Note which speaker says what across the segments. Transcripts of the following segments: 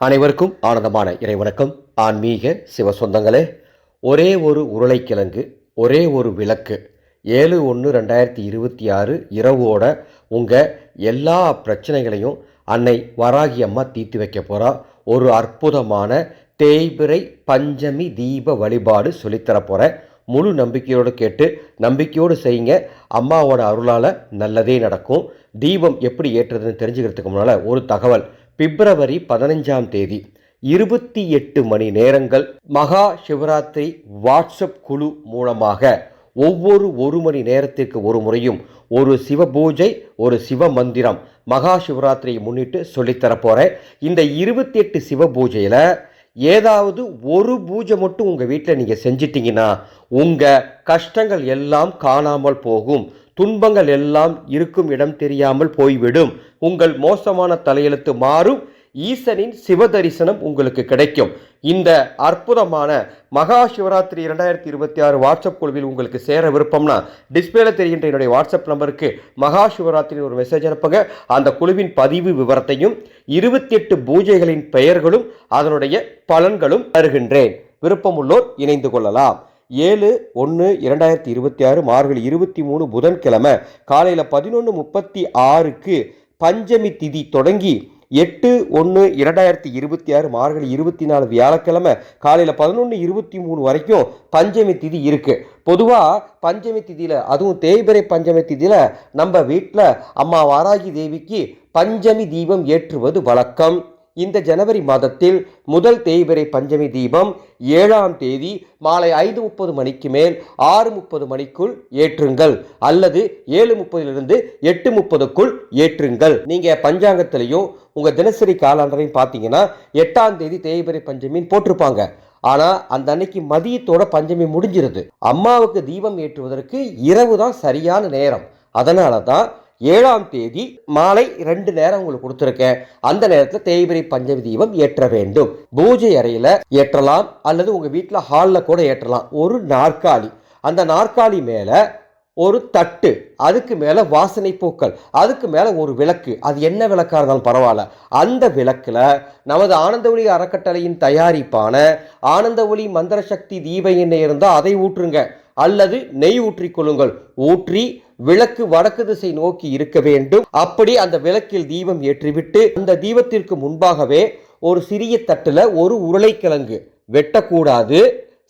Speaker 1: அனைவருக்கும் ஆனந்தமான இறைவணக்கம். ஆன்மீக சிவ சொந்தங்களே, ஒரே ஒரு உருளைக்கிழங்கு, ஒரே ஒரு விளக்கு, 7/1/2026 இரவோட உங்கள் எல்லா பிரச்சனைகளையும் அன்னை வராகி அம்மா தீர்த்து வைக்க போகிறா. ஒரு அற்புதமான தேய்பிறை பஞ்சமி தீப வழிபாடு சொல்லித்தர போகிறேன். முழு நம்பிக்கையோடு கேட்டு நம்பிக்கையோடு செய்யுங்க. அம்மாவோட அருளால் நல்லதே நடக்கும். தீபம் எப்படி ஏற்றுறதுன்னு தெரிஞ்சுக்கிறதுக்கு முன்னால் ஒரு தகவல். பிப்ரவரி 15ஆம் தேதி 28 மணி நேரங்கள் மகா சிவராத்திரி வாட்ஸ்அப் குழு மூலமாக ஒவ்வொரு 1 மணி நேரத்திற்கு ஒரு முறையும் ஒரு சிவ பூஜை, ஒரு சிவ மந்திரம் மகா சிவராத்திரியை முன்னிட்டு சொல்லித்தரப்போகிறேன். இந்த 28 சிவ பூஜையில் ஏதாவது ஒரு பூஜை மட்டும் உங்கள் வீட்டில் நீங்கள் செஞ்சிட்டிங்கன்னா உங்கள் கஷ்டங்கள் எல்லாம் காணாமல் போகும். துன்பங்கள் எல்லாம் இருக்கும் இடம் தெரியாமல் போய்விடும். உங்கள் மோசமான தலையெழுத்து மாறும். ஈசனின் சிவ தரிசனம் உங்களுக்கு கிடைக்கும். இந்த அற்புதமான மகா சிவராத்திரி 2026 வாட்ஸ்அப் குழுவில் உங்களுக்கு சேர விருப்பம்னா டிஸ்பிளேல தெரிகின்ற என்னுடைய வாட்ஸ்அப் நம்பருக்கு மகா சிவராத்திரி ஒரு மெசேஜ் அனுப்புங்க. அந்த குழுவின் பதிவு விவரத்தையும் 28 பூஜைகளின் பெயர்களும் அதனுடைய பலன்களும் தருகின்றேன். விருப்பமுள்ளோர் இணைந்து கொள்ளலாம். 7/1/2026 மார்கழி 23 புதன்கிழமை காலையில் 11:36க்கு பஞ்சமி திதி தொடங்கி 8/1/2026 மார்கழி 24 வியாழக்கிழமை காலையில் 11:23 வரைக்கும் பஞ்சமி திதி இருக்கு. பொதுவாக பஞ்சமி திதியில், அதுவும் தேய்பிறை பஞ்சமி திதியில் நம்ம வீட்டில் அம்மா வாராகி தேவிக்கு பஞ்சமி தீபம் ஏற்றுவது வழக்கம். இந்த ஜனவரி மாதத்தில் முதல் தேய்பிறை பஞ்சமி தீபம் 7ஆம் தேதி மாலை 5:30 மணிக்கு மேல் 6:30 மணிக்குள் ஏற்றுங்கள், அல்லது 7:30 8:30க்குள் ஏற்றுங்கள். நீங்கள் பஞ்சாங்கத்திலையும் உங்கள் தினசரி காலாண்டரையும் பார்த்தீங்கன்னா 8ஆம் தேதி தேய்பிறை பஞ்சமின்னு போட்டிருப்பாங்க. ஆனால் அந்த அன்னைக்கு மதியத்தோட பஞ்சமி முடிஞ்சிருது. அம்மாவுக்கு தீபம் ஏற்றுவதற்கு இரவு தான் சரியான நேரம். அதனால தான் 7ஆம் தேதி மாலை 2 நேரம் உங்களுக்கு கொடுத்துருக்கேன். அந்த நேரத்தில் தேய்பிறை பஞ்சமி தீபம் ஏற்ற வேண்டும். பூஜை அறையில் ஏற்றலாம், அல்லது உங்கள் வீட்டில் ஹாலில் கூட ஏற்றலாம். ஒரு நாற்காலி, அந்த நாற்காலி மேலே ஒரு தட்டு, அதுக்கு மேலே வாசனை பூக்கள், அதுக்கு மேலே ஒரு விளக்கு. அது என்ன விளக்காக இருந்தாலும் பரவாயில்ல. அந்த விளக்கில் நமது ஆனந்த ஒளி அறக்கட்டளையின் தயாரிப்பான ஆனந்த ஒளி மந்திர சக்தி தீப எண்ணெய் இருந்தால் அதை ஊற்றுங்க, அல்லது நெய் ஊற்றிக்கொள்ளுங்கள். ஊற்றி விளக்கு வடக்கு திசை நோக்கி இருக்க வேண்டும். அப்படி அந்த விளக்கில் தீபம் ஏற்றிவிட்டு அந்த தீபத்திற்கு முன்பாகவே ஒரு சிறிய தட்டில் ஒரு உருளைக்கிழங்கு, வெட்டக்கூடாது,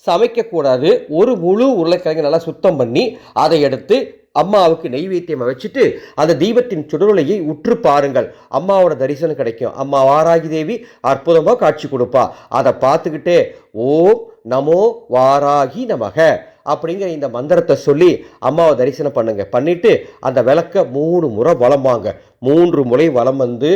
Speaker 1: சமைக்கக்கூடாது, ஒரு முழு உருளைக்கிழங்கு நல்லா சுத்தம் பண்ணி அதை எடுத்து அம்மாவுக்கு நெய்வேத்தியம் வச்சுட்டு அந்த தீபத்தின் சுடரொளியை உற்று பாருங்கள். அம்மாவோட தரிசனம் கிடைக்கும். அம்மா வாராகி தேவி அற்புதமாக காட்சி கொடுப்பா. அதை பார்த்துக்கிட்டே ஓம் நமோ வாராகி நமக அப்படிங்கிற இந்த மந்திரத்தை சொல்லி அம்மாவை தரிசனம் பண்ணுங்க. பண்ணிட்டு அந்த விளக்க 3 முறை வலம் வாங்க. 3 முறை வலம் வந்து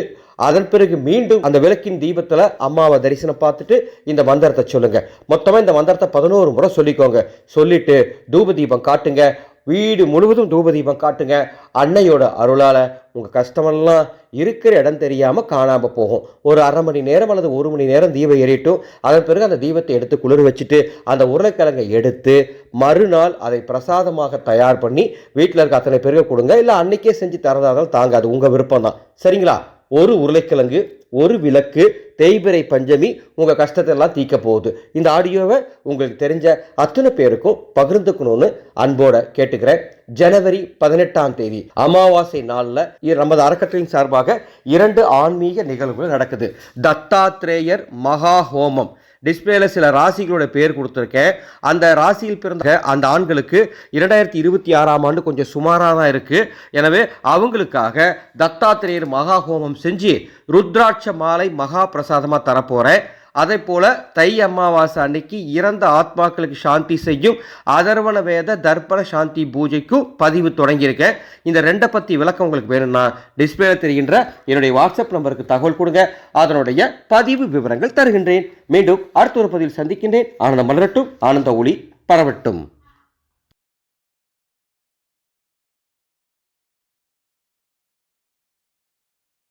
Speaker 1: அதன் பிறகு மீண்டும் அந்த விளக்கின் தீபத்தில் அம்மாவை தரிசனம் பார்த்துட்டு இந்த மந்திரத்தை சொல்லுங்க. மொத்தமாக இந்த மந்திரத்தை 11 முறை சொல்லிக்கோங்க. சொல்லிட்டு தூப தீபம் காட்டுங்க. வீடு முழுவதும் தூப தீபம் காட்டுங்க. அன்னையோட அருளால் உங்கள் கஷ்டமெல்லாம் இருக்கிற இடம் தெரியாமல் காணாமல் போகும். ஒரு அரை மணி நேரம் அல்லது 1 மணி நேரம் தீபம் ஏறிட்டும். அதன் பிறகு அந்த தீபத்தை எடுத்து குளிர் வச்சுட்டு அந்த உருளைக்கிழங்கை எடுத்து மறுநாள் அதை பிரசாதமாக தயார் பண்ணி வீட்டில் இருக்க அத்தனை பேருக்கு கொடுங்க. இல்லை அன்னைக்கே செஞ்சு தரதாதான் தாங்க, அது உங்கள் விருப்பம் தான். சரிங்களா? ஒரு உருளைக்கிழங்கு, ஒரு விளக்கு, தேய்பிறை பஞ்சமி உங்கள் கஷ்டத்தெல்லாம் தீர்க்க போகுது. இந்த ஆடியோவை உங்களுக்கு தெரிஞ்ச அத்தனை பேருக்கும் பகிர்ந்துக்கணும்னு அன்போட கேட்டுக்கிறேன். ஜனவரி 18ஆம் தேதி அமாவாசை நாளில் நமது அறக்கட்டளையின் சார்பாக 2 ஆன்மீக நிகழ்வுகள் நடக்குது. தத்தாத்ரேயர் மகா ஹோமம். டிஸ்பிளேல சில ராசிகளோட பேர் கொடுத்துருக்கேன். அந்த ராசியில் பிறந்த அந்த ஆண்களுக்கு 2026ஆம் ஆண்டு கொஞ்சம் சுமாராக தான் இருக்குது. எனவே அவங்களுக்காக தத்தாத்திரேயர் மகா ஹோமம் செஞ்சு ருத்ராட்ச மாலை மகா பிரசாதமாக தரப்போகிறேன். அதே போல் தை அமாவாசை அன்னைக்கு இறந்த ஆத்மாக்களுக்கு சாந்தி செய்யும் அதர்வண வேத தர்ப்பண சாந்தி பூஜைக்கும் பதிவு தொடங்கியிருக்கேன். இந்த 2 பற்றி விளக்கம் உங்களுக்கு வேணும்னா டிஸ்பிளேல தெரிகின்ற என்னுடைய வாட்ஸ்அப் நம்பருக்கு தகவல் கொடுங்க. அதனுடைய பதிவு விவரங்கள் தருகின்றேன். மீண்டும் அடுத்த ஒரு பதிவில் சந்திக்கின்றேன். ஆனந்தம் மலரட்டும், ஆனந்த ஒளி பரவட்டும்.